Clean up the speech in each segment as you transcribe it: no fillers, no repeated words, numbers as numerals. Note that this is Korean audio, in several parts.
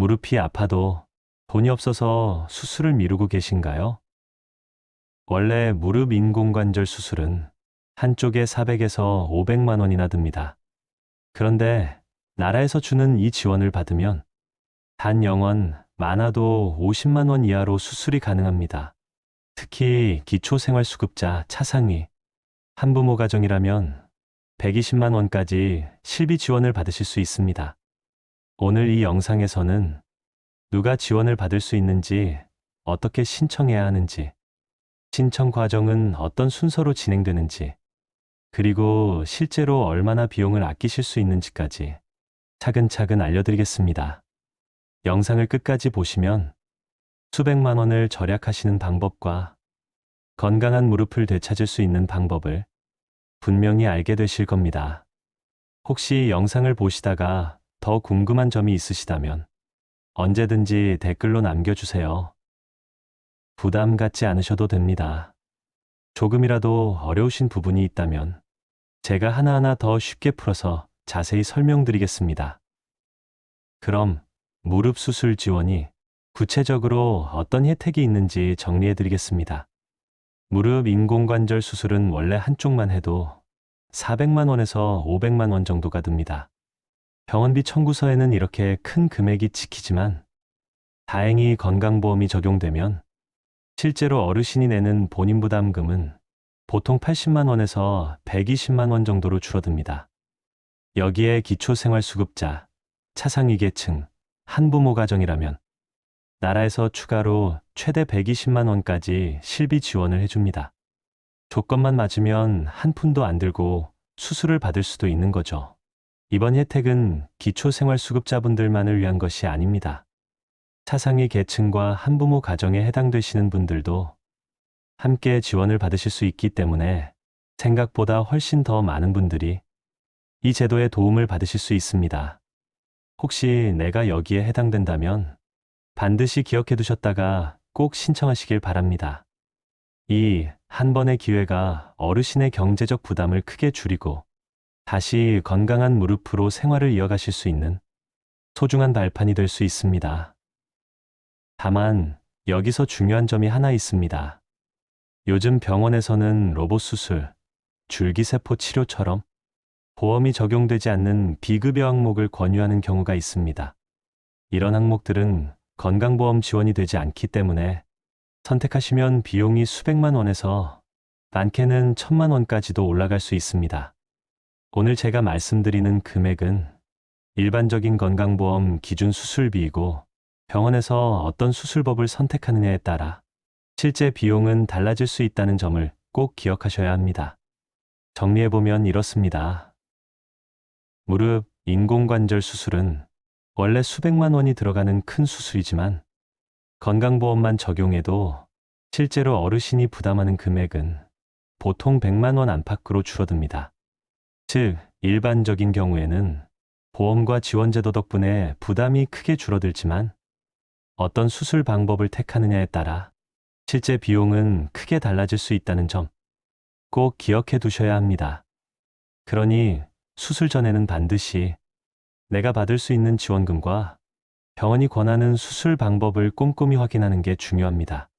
무릎이 아파도 돈이 없어서 수술을 미루고 계신가요? 원래 무릎 인공관절 수술은 한쪽에 400에서 500만 원이나 듭니다. 그런데 나라에서 주는 이 지원을 받으면 단 영원 많아도 50만 원 이하로 수술이 가능합니다. 특히 기초생활수급자 차상위, 한부모 가정이라면 120만 원까지 실비 지원을 받으실 수 있습니다. 오늘 이 영상에서는 누가 지원을 받을 수 있는지, 어떻게 신청해야 하는지, 신청 과정은 어떤 순서로 진행되는지, 그리고 실제로 얼마나 비용을 아끼실 수 있는지까지 차근차근 알려드리겠습니다. 영상을 끝까지 보시면 수백만 원을 절약하시는 방법과 건강한 무릎을 되찾을 수 있는 방법을 분명히 알게 되실 겁니다. 혹시 영상을 보시다가 더 궁금한 점이 있으시다면 언제든지 댓글로 남겨주세요. 부담 갖지 않으셔도 됩니다. 조금이라도 어려우신 부분이 있다면 제가 하나하나 더 쉽게 풀어서 자세히 설명드리겠습니다. 그럼 무릎 수술 지원이 구체적으로 어떤 혜택이 있는지 정리해드리겠습니다. 무릎 인공관절 수술은 원래 한쪽만 해도 400만 원에서 500만 원 정도가 듭니다. 병원비 청구서에는 이렇게 큰 금액이 찍히지만 다행히 건강보험이 적용되면 실제로 어르신이 내는 본인 부담금은 보통 80만 원에서 120만 원 정도로 줄어듭니다. 여기에 기초생활수급자, 차상위 계층, 한부모 가정이라면 나라에서 추가로 최대 120만 원까지 실비 지원을 해줍니다. 조건만 맞으면 한 푼도 안 들고 수술을 받을 수도 있는 거죠. 이번 혜택은 기초생활수급자분들만을 위한 것이 아닙니다. 차상위 계층과 한부모 가정에 해당되시는 분들도 함께 지원을 받으실 수 있기 때문에 생각보다 훨씬 더 많은 분들이 이 제도의 도움을 받으실 수 있습니다. 혹시 내가 여기에 해당된다면 반드시 기억해 두셨다가 꼭 신청하시길 바랍니다. 이 한 번의 기회가 어르신의 경제적 부담을 크게 줄이고 다시 건강한 무릎으로 생활을 이어가실 수 있는 소중한 발판이 될 수 있습니다. 다만 여기서 중요한 점이 하나 있습니다. 요즘 병원에서는 로봇 수술, 줄기세포 치료처럼 보험이 적용되지 않는 비급여 항목을 권유하는 경우가 있습니다. 이런 항목들은 건강보험 지원이 되지 않기 때문에 선택하시면 비용이 수백만 원에서 많게는 1000만 원까지도 올라갈 수 있습니다. 오늘 제가 말씀드리는 금액은 일반적인 건강보험 기준 수술비이고 병원에서 어떤 수술법을 선택하느냐에 따라 실제 비용은 달라질 수 있다는 점을 꼭 기억하셔야 합니다. 정리해보면 이렇습니다. 무릎 인공관절 수술은 원래 수백만 원이 들어가는 큰 수술이지만 건강보험만 적용해도 실제로 어르신이 부담하는 금액은 보통 100만 원 안팎으로 줄어듭니다. 즉, 일반적인 경우에는 보험과 지원제도 덕분에 부담이 크게 줄어들지만 어떤 수술 방법을 택하느냐에 따라 실제 비용은 크게 달라질 수 있다는 점 꼭 기억해 두셔야 합니다. 그러니 수술 전에는 반드시 내가 받을 수 있는 지원금과 병원이 권하는 수술 방법을 꼼꼼히 확인하는 게 중요합니다.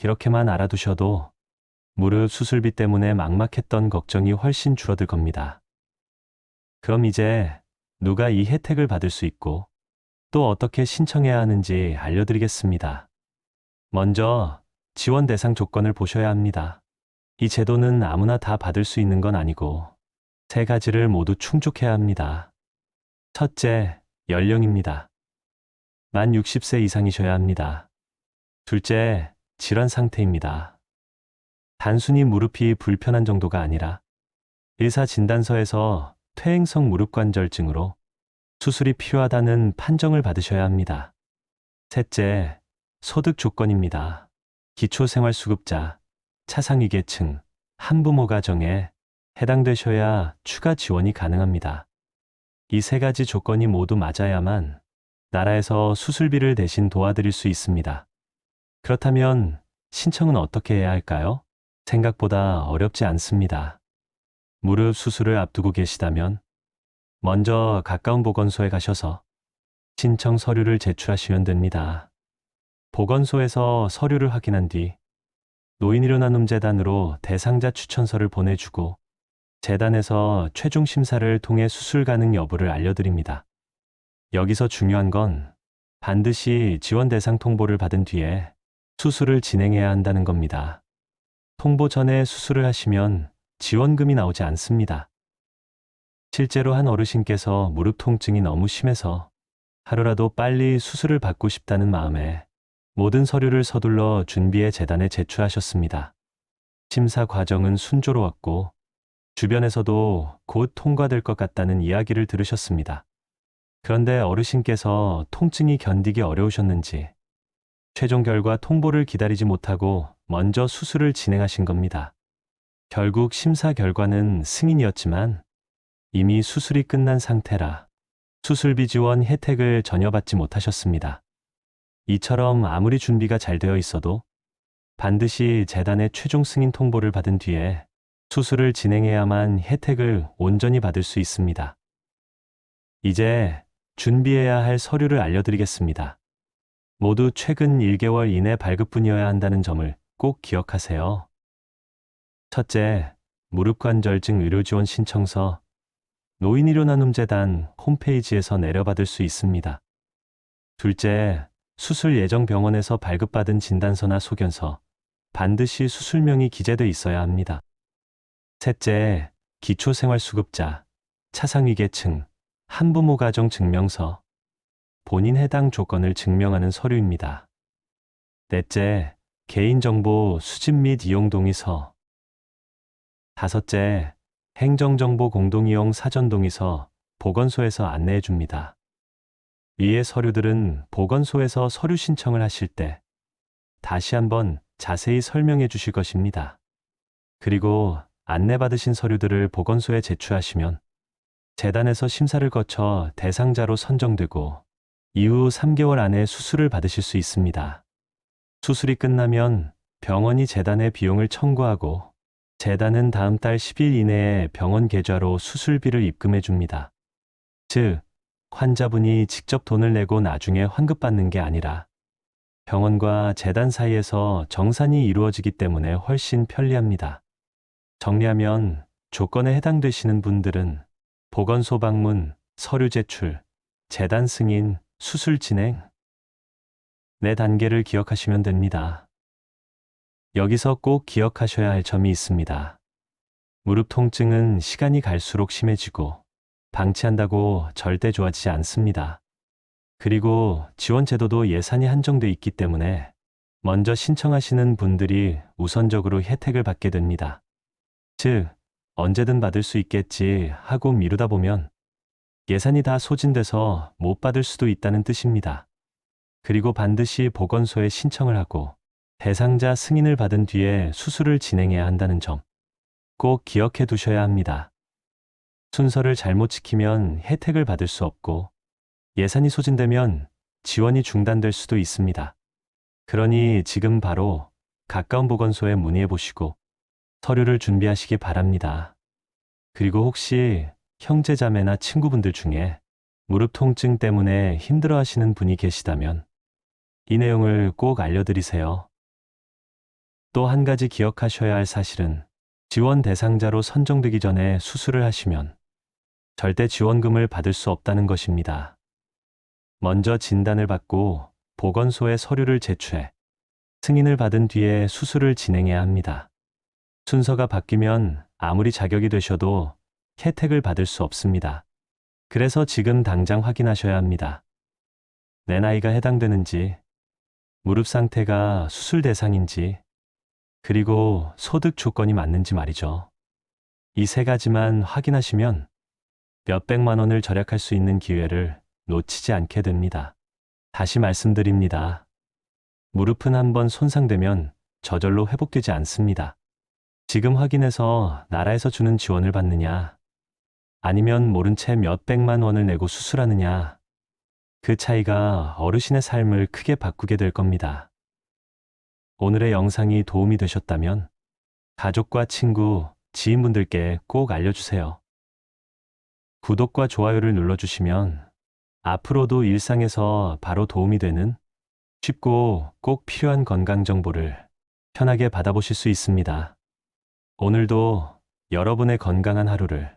이렇게만 알아두셔도 무릎 수술비 때문에 막막했던 걱정이 훨씬 줄어들 겁니다. 그럼 이제 누가 이 혜택을 받을 수 있고 또 어떻게 신청해야 하는지 알려드리겠습니다. 먼저 지원 대상 조건을 보셔야 합니다. 이 제도는 아무나 다 받을 수 있는 건 아니고 세 가지를 모두 충족해야 합니다. 첫째, 연령입니다. 만 60세 이상이셔야 합니다. 둘째, 질환 상태입니다. 단순히 무릎이 불편한 정도가 아니라 의사 진단서에서 퇴행성 무릎관절증으로 수술이 필요하다는 판정을 받으셔야 합니다. 셋째, 소득 조건입니다. 기초생활수급자, 차상위 계층, 한부모 가정에 해당되셔야 추가 지원이 가능합니다. 이 세 가지 조건이 모두 맞아야만 나라에서 수술비를 대신 도와드릴 수 있습니다. 그렇다면 신청은 어떻게 해야 할까요? 생각보다 어렵지 않습니다. 무릎 수술을 앞두고 계시다면 먼저 가까운 보건소에 가셔서 신청 서류를 제출하시면 됩니다. 보건소에서 서류를 확인한 뒤 노인일요나눔재단으로 대상자 추천서를 보내주고 재단에서 최종 심사를 통해 수술 가능 여부를 알려드립니다. 여기서 중요한 건 반드시 지원 대상 통보를 받은 뒤에 수술을 진행해야 한다는 겁니다. 통보 전에 수술을 하시면 지원금이 나오지 않습니다. 실제로 한 어르신께서 무릎 통증이 너무 심해서 하루라도 빨리 수술을 받고 싶다는 마음에 모든 서류를 서둘러 준비해 재단에 제출하셨습니다. 심사 과정은 순조로웠고 주변에서도 곧 통과될 것 같다는 이야기를 들으셨습니다. 그런데 어르신께서 통증이 견디기 어려우셨는지 최종 결과 통보를 기다리지 못하고 먼저 수술을 진행하신 겁니다. 결국 심사 결과는 승인이었지만 이미 수술이 끝난 상태라 수술비 지원 혜택을 전혀 받지 못하셨습니다. 이처럼 아무리 준비가 잘 되어 있어도 반드시 재단의 최종 승인 통보를 받은 뒤에 수술을 진행해야만 혜택을 온전히 받을 수 있습니다. 이제 준비해야 할 서류를 알려드리겠습니다. 모두 최근 1개월 이내 발급분이어야 한다는 점을 꼭 기억하세요. 첫째, 무릎관절증 의료지원 신청서 노인일요나눔재단 홈페이지에서 내려받을 수 있습니다. 둘째, 수술 예정 병원에서 발급받은 진단서나 소견서, 반드시 수술명이 기재돼 있어야 합니다. 셋째, 기초생활수급자, 차상위계층, 한부모 가정 증명서, 본인 해당 조건을 증명하는 서류입니다. 넷째, 개인정보 수집 및 이용 동의서. 다섯째, 행정정보 공동이용 사전 동의서, 보건소에서 안내해 줍니다. 이의 서류들은 보건소에서 서류 신청을 하실 때 다시 한번 자세히 설명해 주실 것입니다. 그리고 안내받으신 서류들을 보건소에 제출하시면 재단에서 심사를 거쳐 대상자로 선정되고 이후 3개월 안에 수술을 받으실 수 있습니다. 수술이 끝나면 병원이 재단에 비용을 청구하고 재단은 다음 달 10일 이내에 병원 계좌로 수술비를 입금해 줍니다. 즉, 환자분이 직접 돈을 내고 나중에 환급받는 게 아니라 병원과 재단 사이에서 정산이 이루어지기 때문에 훨씬 편리합니다. 정리하면 조건에 해당되시는 분들은 보건소 방문, 서류 제출, 재단 승인, 수술 진행 네 단계를 기억하시면 됩니다. 여기서 꼭 기억하셔야 할 점이 있습니다. 무릎 통증은 시간이 갈수록 심해지고 방치한다고 절대 좋아지지 않습니다. 그리고 지원 제도도 예산이 한정돼 있기 때문에 먼저 신청하시는 분들이 우선적으로 혜택을 받게 됩니다. 즉, 언제든 받을 수 있겠지 하고 미루다 보면 예산이 다 소진돼서 못 받을 수도 있다는 뜻입니다. 그리고 반드시 보건소에 신청을 하고 대상자 승인을 받은 뒤에 수술을 진행해야 한다는 점 꼭 기억해 두셔야 합니다. 순서를 잘못 지키면 혜택을 받을 수 없고 예산이 소진되면 지원이 중단될 수도 있습니다. 그러니 지금 바로 가까운 보건소에 문의해 보시고 서류를 준비하시기 바랍니다. 그리고 혹시 형제자매나 친구분들 중에 무릎 통증 때문에 힘들어 하시는 분이 계시다면 이 내용을 꼭 알려드리세요. 또 한 가지 기억하셔야 할 사실은 지원 대상자로 선정되기 전에 수술을 하시면 절대 지원금을 받을 수 없다는 것입니다. 먼저 진단을 받고 보건소에 서류를 제출해 승인을 받은 뒤에 수술을 진행해야 합니다. 순서가 바뀌면 아무리 자격이 되셔도 혜택을 받을 수 없습니다. 그래서 지금 당장 확인하셔야 합니다. 내 나이가 해당되는지, 무릎 상태가 수술 대상인지, 그리고 소득 조건이 맞는지 말이죠. 이 세 가지만 확인하시면 몇백만 원을 절약할 수 있는 기회를 놓치지 않게 됩니다. 다시 말씀드립니다. 무릎은 한번 손상되면 저절로 회복되지 않습니다. 지금 확인해서 나라에서 주는 지원을 받느냐, 아니면 모른 채 몇백만 원을 내고 수술하느냐, 그 차이가 어르신의 삶을 크게 바꾸게 될 겁니다. 오늘의 영상이 도움이 되셨다면 가족과 친구, 지인분들께 꼭 알려주세요. 구독과 좋아요를 눌러주시면 앞으로도 일상에서 바로 도움이 되는 쉽고 꼭 필요한 건강 정보를 편하게 받아보실 수 있습니다. 오늘도 여러분의 건강한 하루를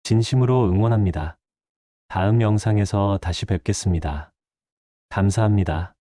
진심으로 응원합니다. 다음 영상에서 다시 뵙겠습니다. 감사합니다.